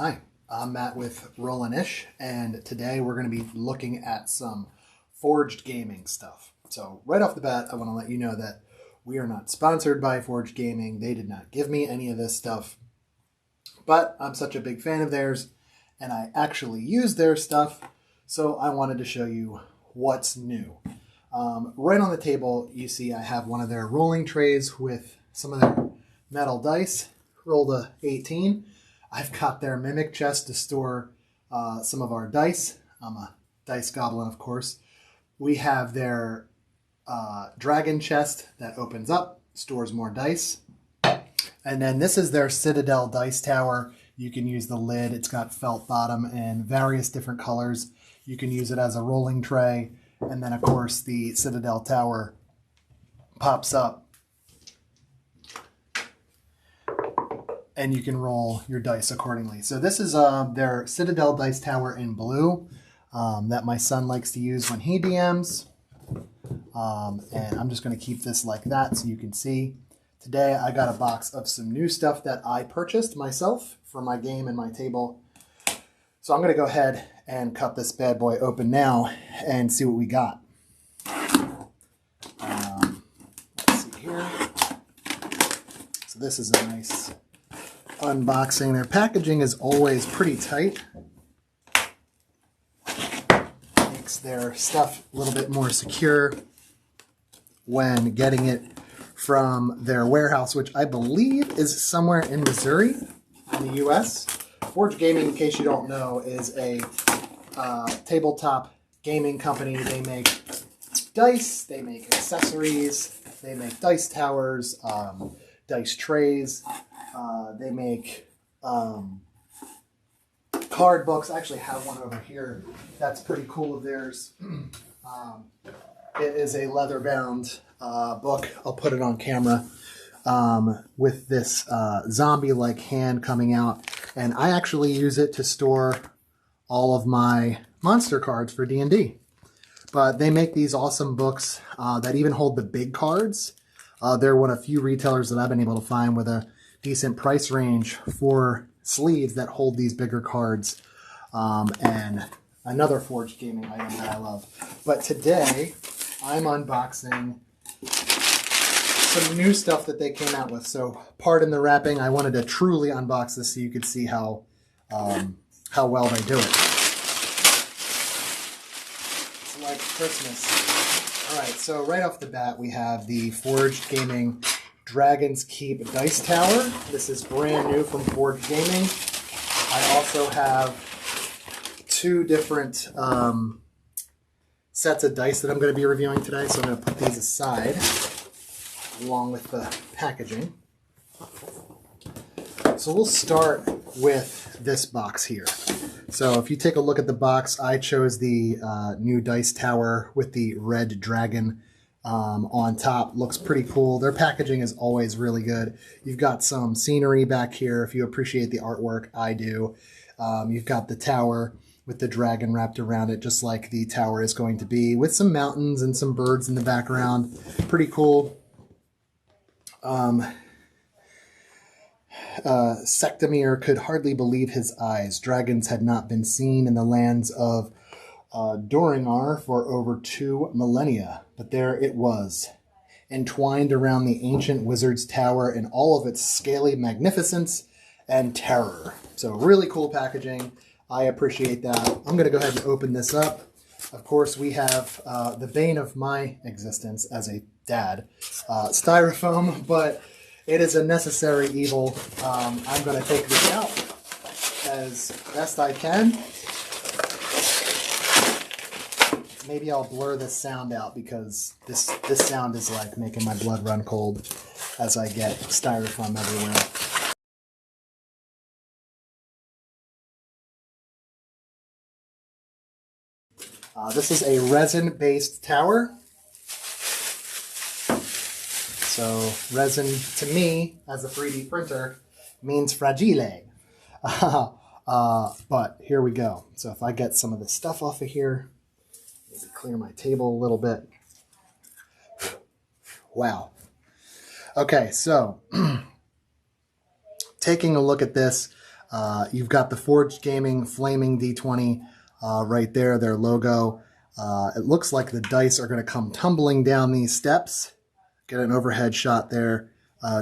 Hi, I'm Matt with Rollin'-ish, and today we're going to be looking at some Forged Gaming stuff. So right off the bat, I want to let you know that we are not sponsored by Forged Gaming. They did not give me any of this stuff, but I'm such a big fan of theirs, and I actually use their stuff, so I wanted to show you what's new. Right on the table, you see I have one of their rolling trays with some of their metal dice. Rolled a 18. I've got their mimic chest to store some of our dice. I'm a dice goblin, of course. We have their dragon chest that opens up, stores more dice. And then this is their Citadel dice tower. You can use the lid. It's got felt bottom and various different colors. You can use it as a rolling tray. And then, of course, the Citadel tower pops up, and you can roll your dice accordingly. So this is their Citadel dice tower in blue that my son likes to use when he DMs. And I'm just going to keep this like that so you can see. Today I got a box of some new stuff that I purchased myself for my game and my table. So I'm going to go ahead and cut this bad boy open now and see what we got. Let's see here. So this is a nice unboxing. Their packaging is always pretty tight. Makes their stuff a little bit more secure when getting it from their warehouse, which I believe is somewhere in Missouri in the US. Forge Gaming, in case you don't know, is a tabletop gaming company. They make dice, they make accessories, they make dice towers, dice trays. They make card books. I actually have one over here that's pretty cool of theirs. It is a leather-bound book. I'll put it on camera with this zombie-like hand coming out. And I actually use it to store all of my monster cards for D&D. But they make these awesome books that even hold the big cards. They're one of the few retailers that I've been able to find with a decent price range for sleeves that hold these bigger cards, and another Forged Gaming item that I love. But today, I'm unboxing some new stuff that they came out with. So, pardon the wrapping. I wanted to truly unbox this so you could see how well they do it. It's like Christmas. All right, so right off the bat, we have the Forged Gaming Dragon's Keep Dice Tower. This is brand new from Forge Gaming. I also have two different sets of dice that I'm going to be reviewing today, so I'm going to put these aside along with the packaging. So we'll start with this box here. So if you take a look at the box, I chose the new dice tower with the red dragon on top. Looks pretty cool. Their packaging is always really good. You've got some scenery back here. If you appreciate the artwork, I do. You've got the tower with the dragon wrapped around it, just like the tower is going to be, with some mountains and some birds in the background. Pretty cool. Sectamir could hardly believe his eyes. Dragons had not been seen in the lands of Doringar for over 2 millennia, but there it was, entwined around the ancient wizard's tower in all of its scaly magnificence and terror. So really cool packaging. I appreciate that. I'm going to go ahead and open this up. Of course, we have the bane of my existence as a dad, styrofoam, but it is a necessary evil. I'm going to take this out as best I can. Maybe I'll blur this sound out because this sound is like making my blood run cold as I get styrofoam everywhere. This is a resin-based tower. So resin, to me, as a 3D printer, means fragile. But here we go. So if I get some of this stuff off of here, maybe clear my table a little bit. Wow. Okay, so taking a look at this, You've got the Forged Gaming Flaming D20 right there, their logo. It looks like the dice are going to come tumbling down these steps. Get an overhead shot there,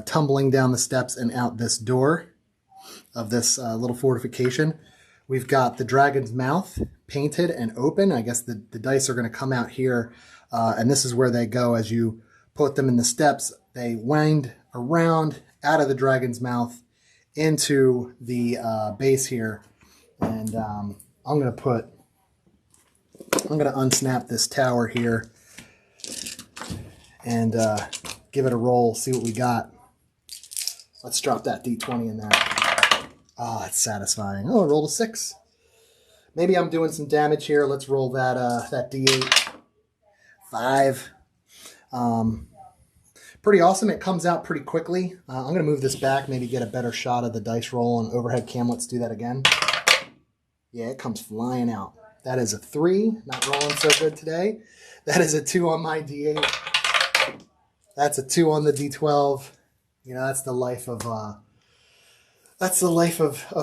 tumbling down the steps and out this door of this little fortification. We've got the dragon's mouth painted and open. I guess the dice are going to come out here, and this is where they go as you put them in the steps. They wind around out of the dragon's mouth into the base here, and I'm going to unsnap this tower here and give it a roll, see what we got. Let's drop that D20 in there. Oh, it's satisfying. Oh, I rolled a 6. Maybe I'm doing some damage here. Let's roll that that D8. 5. Pretty awesome. It comes out pretty quickly. I'm going to move this back, maybe get a better shot of the dice roll on overhead cam. Let's do that again. Yeah, it comes flying out. That is a 3. Not rolling so good today. That is a 2 on my D8. That's a 2 on the D12. You know, that's the life of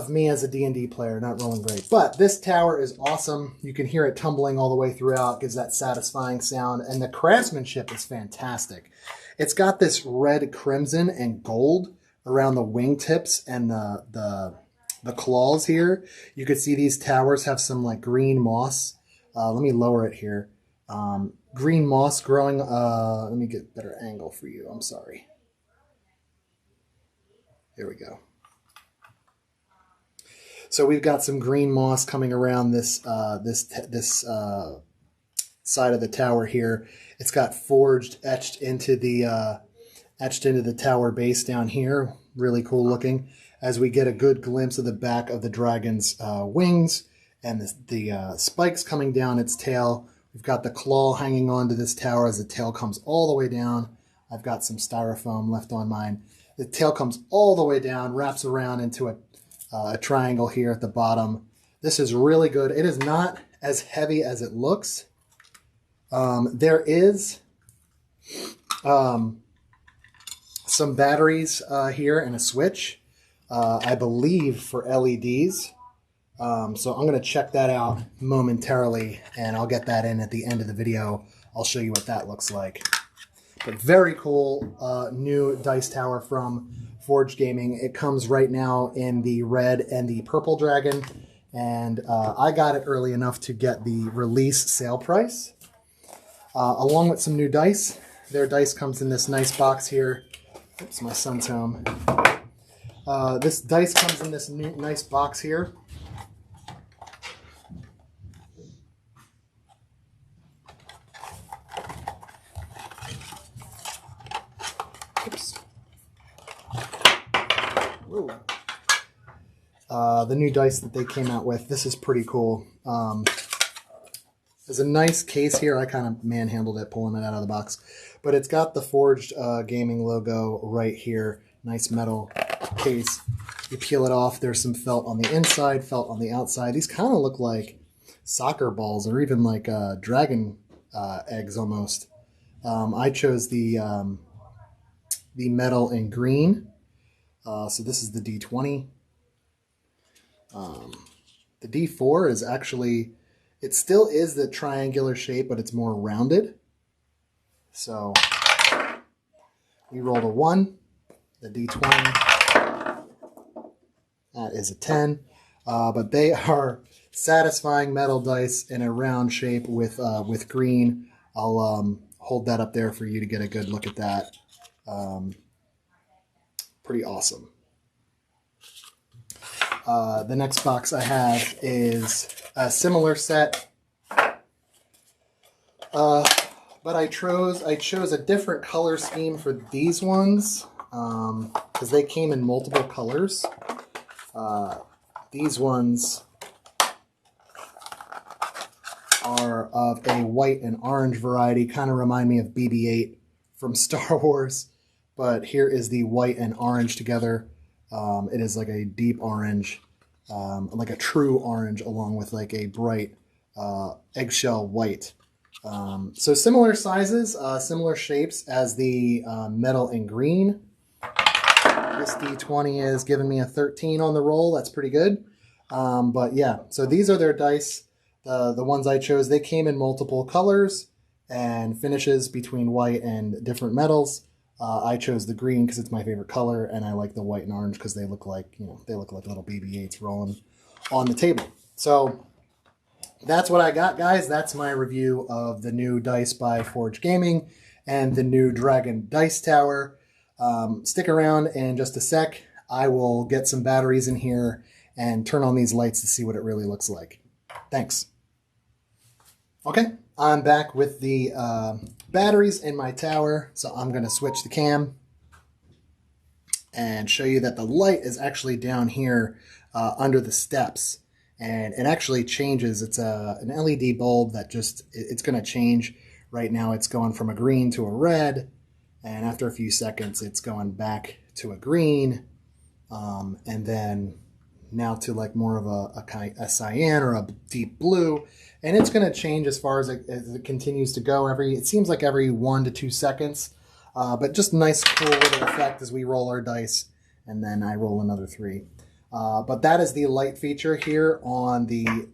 me as a D&D player, not rolling great. But this tower is awesome. You can hear it tumbling all the way throughout, gives that satisfying sound, and the craftsmanship is fantastic. It's got this red, crimson, and gold around the wingtips and the claws here. You could see these towers have some like green moss. Let me lower it here. Green moss growing. Let me get a better angle for you. I'm sorry. There we go. So we've got some green moss coming around this side of the tower here. It's got forged etched into the tower base down here. Really cool looking. As we get a good glimpse of the back of the dragon's wings and the spikes coming down its tail. We've got the claw hanging onto this tower as the tail comes all the way down. I've got some styrofoam left on mine. The tail comes all the way down, wraps around into a triangle here at the bottom. This is really good. It is not as heavy as it looks. There is some batteries here and a switch, I believe, for LEDs. So I'm going to check that out momentarily, and I'll get that in at the end of the video. I'll show you what that looks like. But very cool new dice tower from Forged Gaming. It comes right now in the red and the purple dragon, and I got it early enough to get the release sale price, along with some new dice. Their dice comes in this nice box here. Oops, my son's home. This dice comes in this nice box here. Oops. The new dice that they came out with. This is pretty cool. There's a nice case here. I kind of manhandled it, pulling it out of the box. But it's got the Forged Gaming logo right here. Nice metal case. You peel it off. There's some felt on the inside, felt on the outside. These kind of look like soccer balls or even like dragon eggs almost. I chose the metal in green. So this is the D20. The D4 is actually, it still is the triangular shape, but it's more rounded. So we rolled a 1, the D20. That is a 10. But they are satisfying metal dice in a round shape with green. I'll hold that up there for you to get a good look at that. Pretty awesome. The next box I have is a similar set, but I chose a different color scheme for these ones because they came in multiple colors. These ones are of a white and orange variety, kind of remind me of BB-8 from Star Wars, but here is the white and orange together. It is like a deep orange, like a true orange, along with like a bright eggshell white. So similar sizes, similar shapes as the metal in green. This D20 is giving me a 13 on the roll. That's pretty good. But yeah, so these are their dice. The ones I chose, they came in multiple colors and finishes between white and different metals. I chose the green because it's my favorite color, and I like the white and orange because they look like, they look like little BB-8s rolling on the table. So that's what I got, guys. That's my review of the new dice by Forge Gaming and the new Dragon Dice Tower. Stick around in just a sec. I will get some batteries in here and turn on these lights to see what it really looks like. Thanks. Okay, I'm back with the batteries in my tower, so I'm going to switch the cam and show you that the light is actually down here under the steps, and it actually changes. It's an LED bulb that it's going to change. Right now it's going from a green to a red, and after a few seconds it's going back to a green, and then now to like more of a cyan or a deep blue, and it's going to change as far as it continues to go. It seems like every 1 to 2 seconds, but just nice cool little effect as we roll our dice, and then I roll another 3. But that is the light feature here on the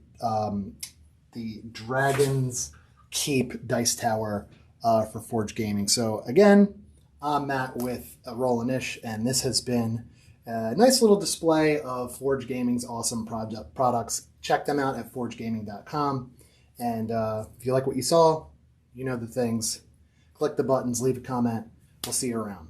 Dragon's Keep Dice Tower for Forge Gaming. So again, I'm Matt with Roll-A-Nish, and this has been a nice little display of Forge Gaming's awesome products. Check them out at forgegaming.com. And if you like what you saw, you know the things. Click the buttons, leave a comment. We'll see you around.